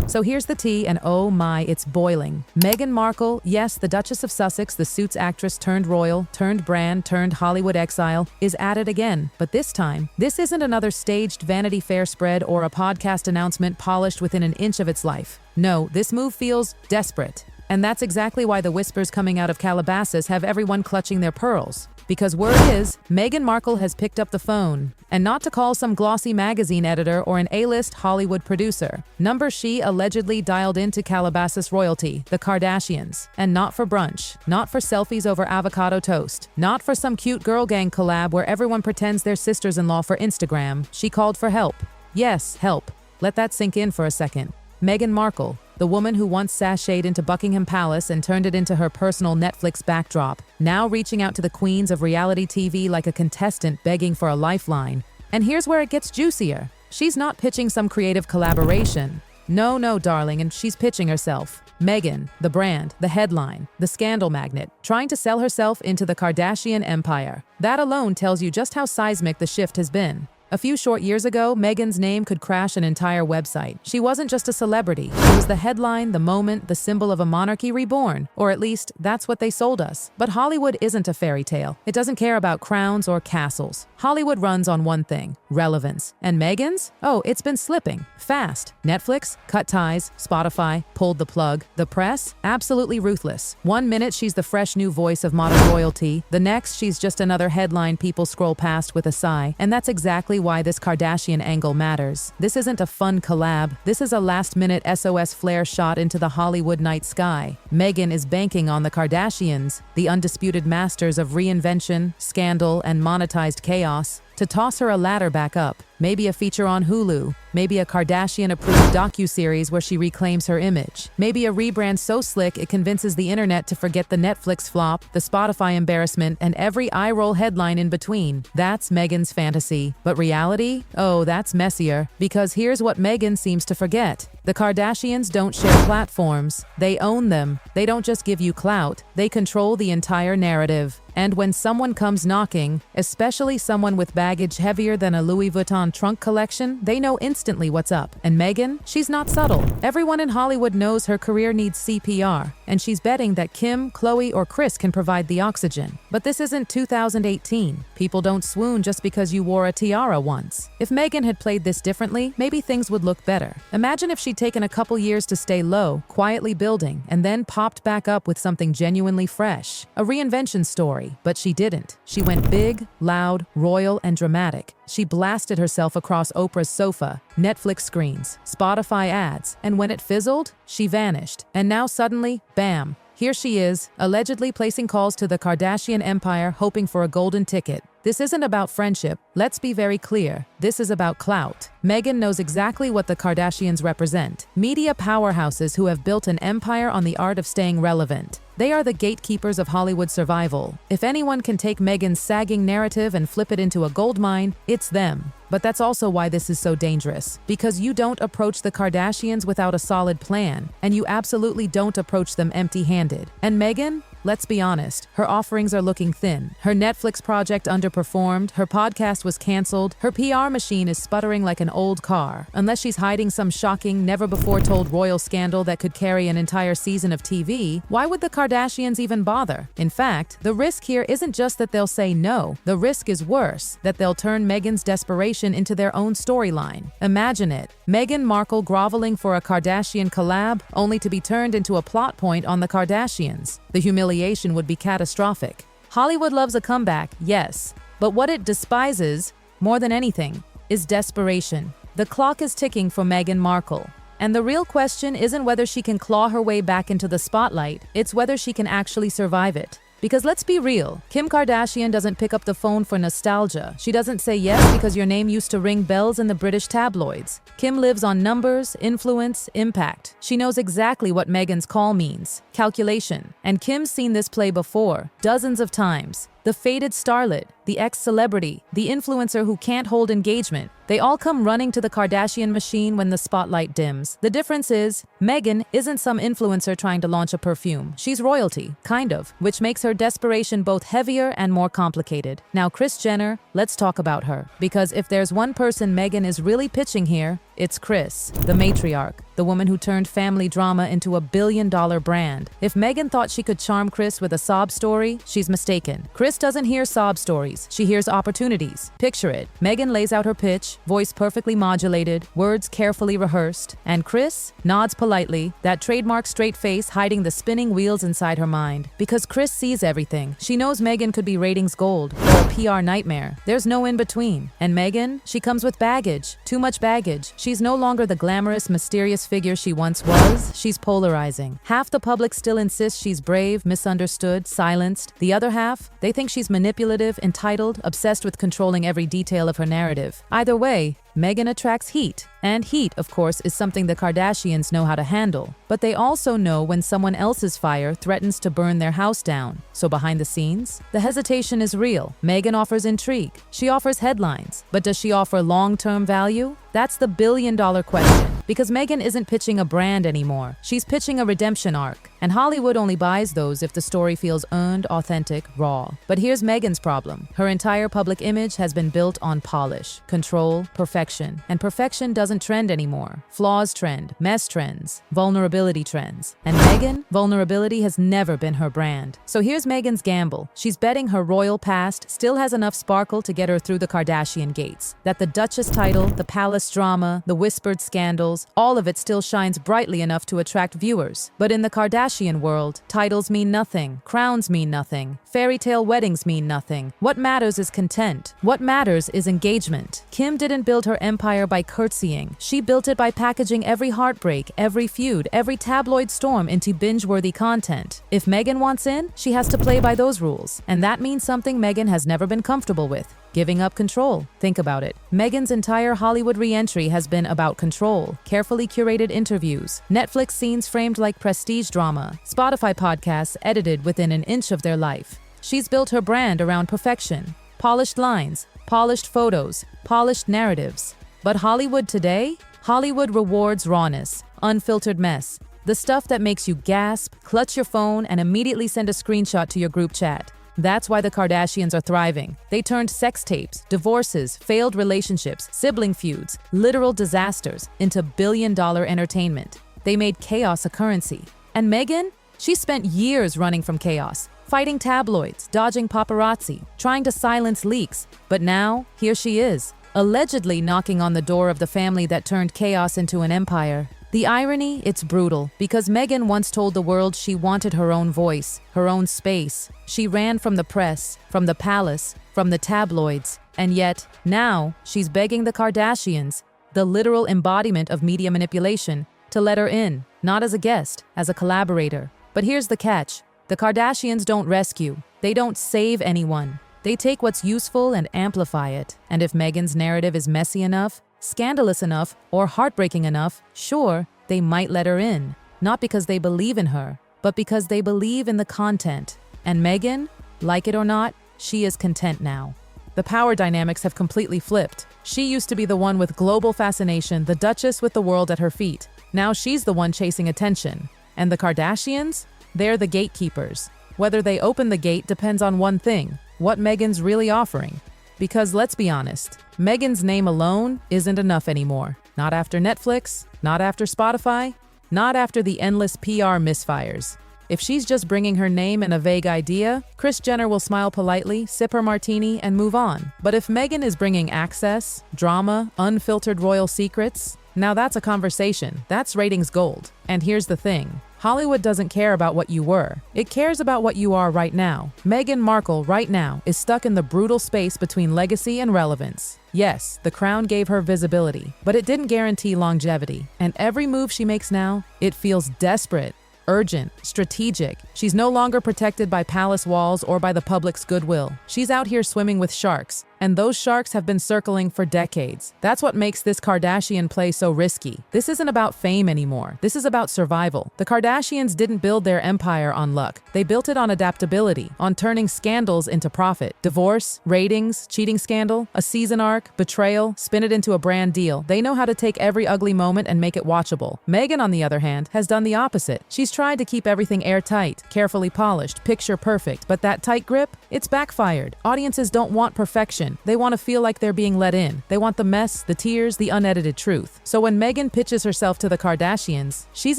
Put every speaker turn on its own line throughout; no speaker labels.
So here's the tea, and oh my, it's boiling. Meghan Markle, yes, the Duchess of Sussex, the Suits actress turned royal, turned brand, turned Hollywood exile, is at it again. But this time, this isn't another staged Vanity Fair spread or a podcast announcement polished within an inch of its life. No, this move feels desperate. And that's exactly why the whispers coming out of Calabasas have everyone clutching their pearls. Because word is, Meghan Markle has picked up the phone. And not to call some glossy magazine editor or an A-list Hollywood producer. She allegedly dialed into Calabasas royalty, the Kardashians. And not for brunch. Not for selfies over avocado toast. Not for some cute girl gang collab where everyone pretends they're sisters-in-law for Instagram. She called for help. Yes, help. Let that sink in for a second. Meghan Markle, the woman who once sashayed into Buckingham Palace and turned it into her personal Netflix backdrop, now reaching out to the queens of reality TV like a contestant begging for a lifeline. And here's where it gets juicier. She's not pitching some creative collaboration. No, darling, and she's pitching herself. Meghan, the brand, the headline, the scandal magnet, trying to sell herself into the Kardashian empire. That alone tells you just how seismic the shift has been. A few short years ago, Meghan's name could crash an entire website. She wasn't just a celebrity. She was the headline, the moment, the symbol of a monarchy reborn. Or at least, that's what they sold us. But Hollywood isn't a fairy tale. It doesn't care about crowns or castles. Hollywood runs on one thing: relevance. And Meghan's? Oh, it's been slipping. Fast. Netflix? Cut ties. Spotify? Pulled the plug. The press? Absolutely ruthless. One minute she's the fresh new voice of modern royalty. The next, she's just another headline people scroll past with a sigh. And that's exactly why this Kardashian angle matters. This isn't a fun collab. This is a last-minute SOS flare shot into the Hollywood night sky. Meghan is banking on the Kardashians, the undisputed masters of reinvention, scandal, and monetized chaos, to toss her a ladder back up. Maybe a feature on Hulu. Maybe a Kardashian-approved docuseries where she reclaims her image. Maybe a rebrand so slick it convinces the internet to forget the Netflix flop, the Spotify embarrassment, and every eye-roll headline in between. That's Meghan's fantasy. But reality? Oh, that's messier. Because here's what Meghan seems to forget. The Kardashians don't share platforms. They own them. They don't just give you clout. They control the entire narrative. And when someone comes knocking, especially someone with baggage heavier than a Louis Vuitton trunk collection, they know instantly what's up. And Meghan, she's not subtle. Everyone in Hollywood knows her career needs CPR, and she's betting that Kim, Khloe, or Kris can provide the oxygen. But this isn't 2018. People don't swoon just because you wore a tiara once. If Meghan had played this differently, maybe things would look better. Imagine if she'd taken a couple years to stay low, quietly building, and then popped back up with something genuinely fresh. A reinvention story. But she didn't. She went big, loud, royal, and dramatic. She blasted herself across Oprah's sofa, Netflix screens, Spotify ads, and when it fizzled, she vanished. And now suddenly, bam, here she is, allegedly placing calls to the Kardashian empire, hoping for a golden ticket. This isn't about friendship. Let's be very clear. This is about clout. Meghan knows exactly what the Kardashians represent. Media powerhouses who have built an empire on the art of staying relevant. They are the gatekeepers of Hollywood survival. If anyone can take Meghan's sagging narrative and flip it into a goldmine, it's them. But that's also why this is so dangerous. Because you don't approach the Kardashians without a solid plan, and you absolutely don't approach them empty-handed. And Meghan? Let's be honest, her offerings are looking thin. Her Netflix project underperformed, her podcast was canceled, her PR machine is sputtering like an old car. Unless she's hiding some shocking, never-before-told royal scandal that could carry an entire season of TV, why would the Kardashians even bother? In fact, the risk here isn't just that they'll say no. The risk is worse, that they'll turn Meghan's desperation into their own storyline. Imagine it. Meghan Markle groveling for a Kardashian collab, only to be turned into a plot point on the Kardashians. The humiliation would be catastrophic. Hollywood loves a comeback, yes, but what it despises, more than anything, is desperation. The clock is ticking for Meghan Markle. And the real question isn't whether she can claw her way back into the spotlight, it's whether she can actually survive it. Because let's be real, Kim Kardashian doesn't pick up the phone for nostalgia. She doesn't say yes because your name used to ring bells in the British tabloids. Kim lives on numbers, influence, impact. She knows exactly what Meghan's call means. Calculation. And Kim's seen this play before, dozens of times. The faded starlet, the ex-celebrity, the influencer who can't hold engagement. They all come running to the Kardashian machine when the spotlight dims. The difference is, Meghan isn't some influencer trying to launch a perfume. She's royalty, kind of, which makes her desperation both heavier and more complicated. Now, Kris Jenner, let's talk about her. Because if there's one person Meghan is really pitching here, it's Kris, the matriarch, the woman who turned family drama into a billion-dollar brand. If Meghan thought she could charm Kris with a sob story, she's mistaken. Kris doesn't hear sob stories, she hears opportunities. Picture it. Meghan lays out her pitch, voice perfectly modulated, words carefully rehearsed, and Kris nods politely, that trademark straight face hiding the spinning wheels inside her mind. Because Kris sees everything. She knows Meghan could be ratings gold or a PR nightmare. There's no in-between. And Meghan, she comes with baggage. Too much baggage. She's no longer the glamorous, mysterious figure she once was. She's polarizing. Half the public still insists she's brave, misunderstood, silenced. The other half, they think she's manipulative, entitled, obsessed with controlling every detail of her narrative. Either way, Meghan attracts heat. And heat, of course, is something the Kardashians know how to handle. But they also know when someone else's fire threatens to burn their house down. So behind the scenes, the hesitation is real. Meghan offers intrigue. She offers headlines. But does she offer long-term value? That's the billion-dollar question. Because Meghan isn't pitching a brand anymore. She's pitching a redemption arc. And Hollywood only buys those if the story feels earned, authentic, raw. But here's Meghan's problem. Her entire public image has been built on polish, control, perfection. And perfection doesn't trend anymore. Flaws trend, mess trends, vulnerability trends. And Meghan, vulnerability has never been her brand. So here's Meghan's gamble. She's betting her royal past still has enough sparkle to get her through the Kardashian gates. That the Duchess title, the palace drama, the whispered scandals, all of it still shines brightly enough to attract viewers. But in the Kardashian world, titles mean nothing, crowns mean nothing, fairy tale weddings mean nothing. What matters is content. What matters is engagement. Kim didn't build her empire by curtsying. She built it by packaging every heartbreak, every feud, every tabloid storm into binge-worthy content. If Meghan wants in, she has to play by those rules. And that means something Meghan has never been comfortable with. Giving up control. Think about it. Meghan's entire Hollywood re-entry has been about control, carefully curated interviews, Netflix scenes framed like prestige drama, Spotify podcasts edited within an inch of their life. She's built her brand around perfection. Polished lines, polished photos, polished narratives. But Hollywood today? Hollywood rewards rawness, unfiltered mess, the stuff that makes you gasp, clutch your phone, and immediately send a screenshot to your group chat. That's why the Kardashians are thriving. They turned sex tapes, divorces, failed relationships, sibling feuds, literal disasters into billion-dollar entertainment. They made chaos a currency. And Meghan? She spent years running from chaos, fighting tabloids, dodging paparazzi, trying to silence leaks. But now, here she is, allegedly knocking on the door of the family that turned chaos into an empire. The irony, it's brutal, because Meghan once told the world she wanted her own voice, her own space. She ran from the press, from the palace, from the tabloids, and yet, now, she's begging the Kardashians, the literal embodiment of media manipulation, to let her in, not as a guest, as a collaborator. But here's the catch. The Kardashians don't rescue. They don't save anyone. They take what's useful and amplify it. And if Meghan's narrative is messy enough, scandalous enough, or heartbreaking enough, sure, they might let her in. Not because they believe in her, but because they believe in the content. And Meghan, like it or not, she is content now. The power dynamics have completely flipped. She used to be the one with global fascination, the Duchess with the world at her feet. Now she's the one chasing attention. And the Kardashians? They're the gatekeepers. Whether they open the gate depends on one thing: what Meghan's really offering. Because let's be honest, Meghan's name alone isn't enough anymore. Not after Netflix, not after Spotify, not after the endless PR misfires. If she's just bringing her name and a vague idea, Kris Jenner will smile politely, sip her martini, and move on. But if Meghan is bringing access, drama, unfiltered royal secrets, now that's a conversation. That's ratings gold. And here's the thing. Hollywood doesn't care about what you were. It cares about what you are right now. Meghan Markle right now is stuck in the brutal space between legacy and relevance. Yes, the crown gave her visibility, but it didn't guarantee longevity. And every move she makes now, it feels desperate, urgent, strategic. She's no longer protected by palace walls or by the public's goodwill. She's out here swimming with sharks, And those sharks have been circling for decades. That's what makes this Kardashian play so risky. This isn't about fame anymore. This is about survival. The Kardashians didn't build their empire on luck. They built it on adaptability, on turning scandals into profit. Divorce, ratings, cheating scandal, a season arc, betrayal, spin it into a brand deal. They know how to take every ugly moment and make it watchable. Meghan, on the other hand, has done the opposite. She's tried to keep everything airtight, carefully polished, picture perfect, but that tight grip, it's backfired. Audiences don't want perfection. They want to feel like they're being let in. They want the mess, the tears, the unedited truth. So when Meghan pitches herself to the Kardashians, she's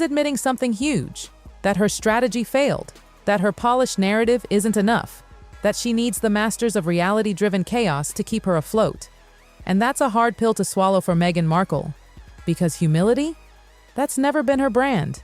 admitting something huge. That her strategy failed. That her polished narrative isn't enough. That she needs the masters of reality-driven chaos to keep her afloat. And that's a hard pill to swallow for Meghan Markle. Because humility? That's never been her brand.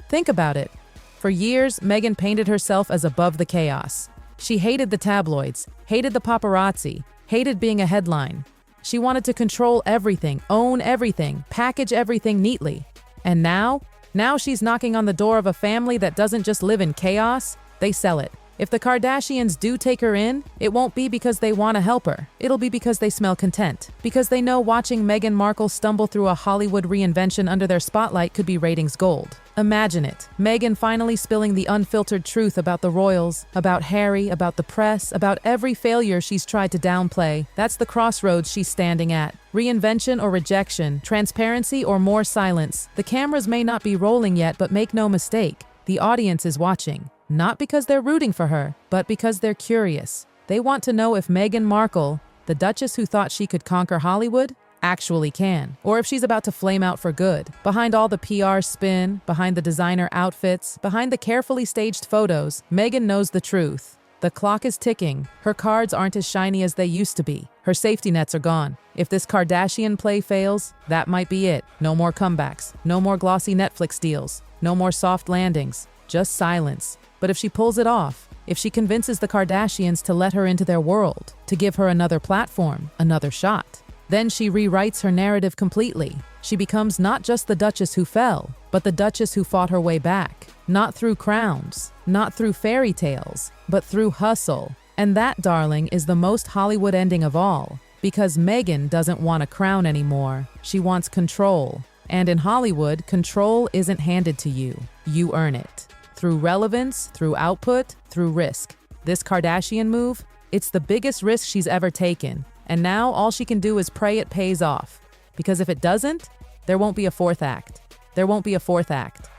Think about it. For years, Meghan painted herself as above the chaos. She hated the tabloids, hated the paparazzi, hated being a headline. She wanted to control everything, own everything, package everything neatly. And now she's knocking on the door of a family that doesn't just live in chaos, they sell it. If the Kardashians do take her in, it won't be because they want to help her. It'll be because they smell content. Because they know watching Meghan Markle stumble through a Hollywood reinvention under their spotlight could be ratings gold. Imagine it. Meghan finally spilling the unfiltered truth about the royals, about Harry, about the press, about every failure she's tried to downplay. That's the crossroads she's standing at. Reinvention or rejection, transparency or more silence. The cameras may not be rolling yet, but make no mistake, the audience is watching. Not because they're rooting for her, but because they're curious. They want to know if Meghan Markle, the Duchess who thought she could conquer Hollywood, actually can. Or if she's about to flame out for good. Behind all the PR spin, behind the designer outfits, behind the carefully staged photos, Meghan knows the truth. The clock is ticking. Her cards aren't as shiny as they used to be. Her safety nets are gone. If this Kardashian play fails, that might be it. No more comebacks. No more glossy Netflix deals. No more soft landings. Just silence. But if she pulls it off, if she convinces the Kardashians to let her into their world, to give her another platform, another shot, then she rewrites her narrative completely. She becomes not just the Duchess who fell, but the Duchess who fought her way back. Not through crowns, not through fairy tales, but through hustle. And that, darling, is the most Hollywood ending of all. Because Meghan doesn't want a crown anymore. She wants control. And in Hollywood, control isn't handed to you. You earn it. Through relevance, through output, through risk. This Kardashian move, it's the biggest risk she's ever taken. And now all she can do is pray it pays off. Because if it doesn't, there won't be a fourth act. There won't be a fourth act.